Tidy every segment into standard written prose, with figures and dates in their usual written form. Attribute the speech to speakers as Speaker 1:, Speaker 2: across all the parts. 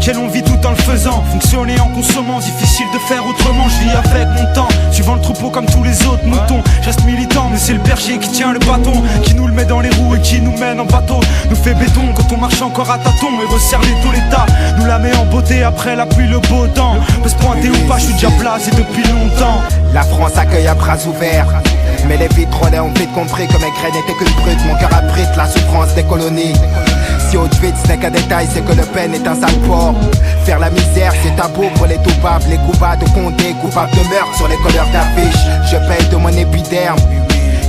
Speaker 1: laquelle on vit tout en le faisant. Fonctionner en consommant, difficile de faire autrement. Je vis avec mon temps, suivant le troupeau comme tous les autres moutons. Je reste militant, mais c'est le berger qui tient le bâton, qui nous le met dans les roues et qui nous mène en bateau. Nous fait béton quand on marche encore à tâtons et resserre les taux l'état. Nous la met en beauté après la pluie, le beau temps. Peut se pointer ou pas, je suis déjà placé depuis longtemps.
Speaker 2: La France accueille à bras ouverts, mais les vitrolets ont vite compris que mes graines n'étaient qu'une brute. Mon cœur abrite la souffrance des colonies. Si Auschwitz n'est qu'un détail, c'est que Le Pen est un sale porc. Faire la misère, c'est tabou pour les toupables. Les coupables de Condé, coupables de meurtre sur les couleurs d'affiches. Je paye de mon épiderme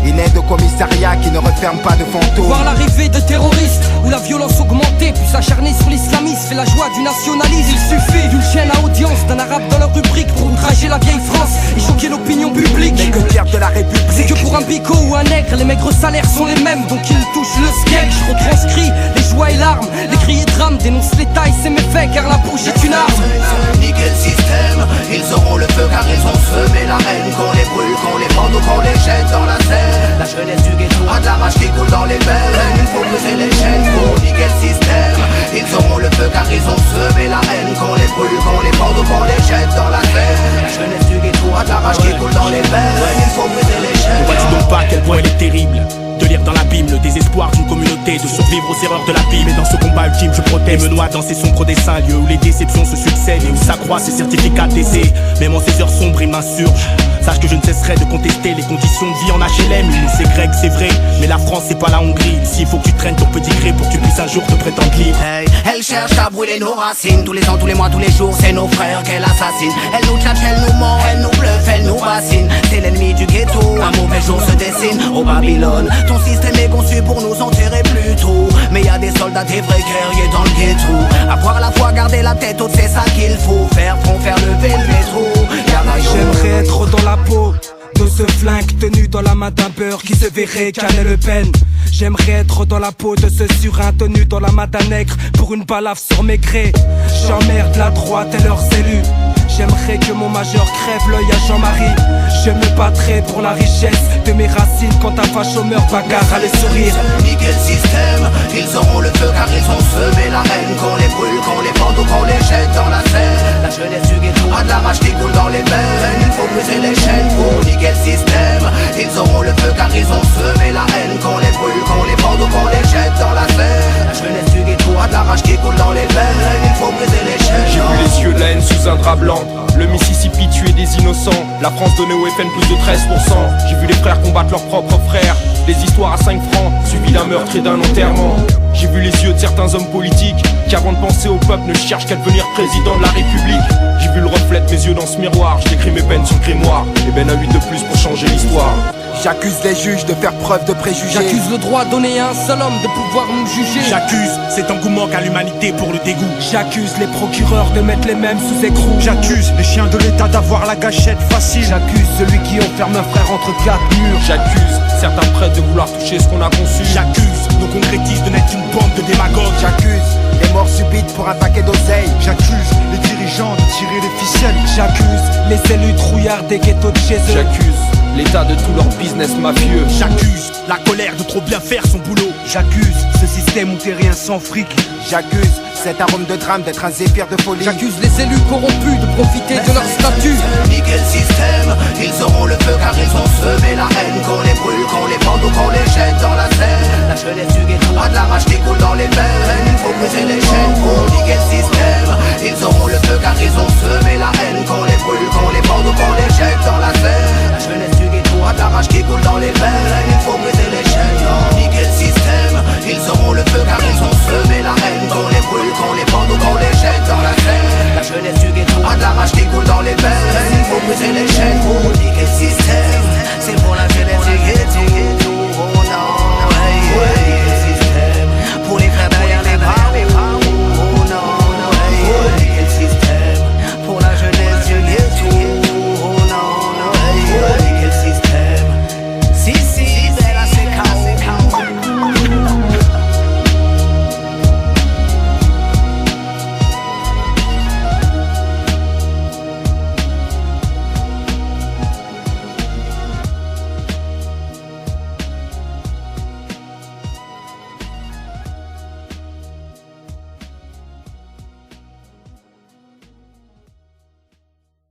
Speaker 2: une aide au commissariat qui ne referme pas de fantômes.
Speaker 3: Voir l'arrivée de terroristes où la violence augmentée, puis s'acharner sur l'islamisme fait la joie du nationalisme. Il suffit d'une chaîne à audience, d'un arabe dans leur rubrique pour outrager la vieille France et choquer l'opinion publique.
Speaker 2: Mais que dire de la République?
Speaker 3: C'est que pour un bico ou un nègre, les maigres salaires sont les mêmes, donc ils touchent le sketch. Je retranscris les joies et larmes, les cris et drames, dénonce les tailles, c'est méfait car la bouche est une arme.
Speaker 4: Niquer le système, ils auront le feu car ils ont semé la haine. Qu'on les brûle, qu'on les pende ou qu'on les jette dans la Seine. La jeunesse du ghetto a de la rage qui coule dans les veines. Il faut briser les chaînes pour niquer le système. Ils auront le feu car ils ont semé la haine. Qu'on les brûle, qu'on les pende ou qu'on les jette dans la Seine. La jeunesse du ghetto a de la rage qui coule dans les veines. Il faut briser les chaînes.
Speaker 5: On voit-tu donc pas à quel point elle est terrible de lire dans l'abîme le désespoir d'une communauté, de survivre aux erreurs de la vie. Mais dans ce combat ultime je protège, me noie dans ces sombres dessins, lieux où les déceptions se succèdent et où s'accroissent ces certificats d'essai. Même en ces heures sombres il m'insurge. Sache que je ne cesserai de contester les conditions de vie en HLM. C'est grec, c'est vrai, mais la France c'est pas la Hongrie. Ici il faut que tu traînes ton petit gré pour que tu puisses un jour te prétendre libre.
Speaker 4: Hey, elle cherche à brûler nos racines. Tous les ans, tous les mois, tous les jours, c'est nos frères qu'elle assassine. Elle nous tchatche, elle nous ment, elle nous bluffe, elle nous bassine. C'est l'ennemi du ghetto, un mauvais jour se dessine au Babylone. Ton système est conçu pour nous enterrer plus tôt. Mais y a des soldats, des vrais guerriers dans le ghetto. Avoir la foi, garder la tête haute, c'est ça qu'il faut. Faire front, faire lever le métro.
Speaker 3: J'aimerais être dans la peau de ce flingue tenu dans la main d'un beurre qui se verrait canner Le Pen. J'aimerais être dans la peau de ce surin tenu dans la main d'un nègre pour une balafre sur mes grès. J'emmerde la droite et leurs élus. J'aimerais que mon majeur crève l'œil à Jean-Marie. Je me battrai pour la richesse de mes racines quand un facho meurt, bagarre à les sourire.
Speaker 4: Niquer le système, ils auront le feu car ils ont semé la haine. Qu'on les brûle, qu'on les pende ou qu'on les jette dans la Seine. La jeunesse du ghetto a de la rage qui coule dans les veines. Il faut briser les chaînes pour niquer le système. Ils auront le feu car ils ont semé la haine. Qu'on les brûle, qu'on les pende ou qu'on les jette dans la Seine. La jeunesse du ghetto a de la rage qui coule dans les veines. Il faut briser les chaînes.
Speaker 6: J'ai vu les yeux de la haine sous un drap blanc. Le Mississippi tuait des innocents. La France donnait au FN plus de 13%. J'ai vu les frères combattre leurs propres frères. Des histoires à 5 francs, suivies d'un meurtre et d'un enterrement. J'ai vu les yeux de certains hommes politiques qui avant de penser au peuple ne cherchent qu'à devenir président de la République. J'ai vu le reflet de mes yeux dans ce miroir. J'écris mes peines sur le grimoire. Et ben à 8 de plus pour changer l'histoire.
Speaker 2: J'accuse les juges de faire preuve de préjugés.
Speaker 3: J'accuse le droit donné à un seul homme de pouvoir nous juger.
Speaker 5: J'accuse cet engouement qu'a l'humanité pour le dégoût.
Speaker 3: J'accuse les procureurs de mettre les mêmes sous écrou.
Speaker 1: J'accuse les chiens de l'État d'avoir la gâchette facile.
Speaker 3: J'accuse celui qui enferme un frère entre 4 murs.
Speaker 6: J'accuse certains prêtres de vouloir toucher ce qu'on a conçu.
Speaker 5: J'accuse nos concrétistes de n'être qu'une bande de démagogues.
Speaker 2: J'accuse les morts subites pour un paquet d'oseille.
Speaker 1: J'accuse les dirigeants de tirer les ficelles.
Speaker 3: J'accuse les élus trouillards des ghettos de chez eux.
Speaker 6: J'accuse l'état de tout leur business mafieux.
Speaker 5: J'accuse la colère de trop bien faire son boulot.
Speaker 1: J'accuse ce système où t'es rien sans fric.
Speaker 2: J'accuse cet arôme de drame d'être un zéphyr de folie.
Speaker 3: J'accuse les élus corrompus de profiter de leur statut.
Speaker 4: Niquer le système, ils auront le feu car ils ont semé la haine.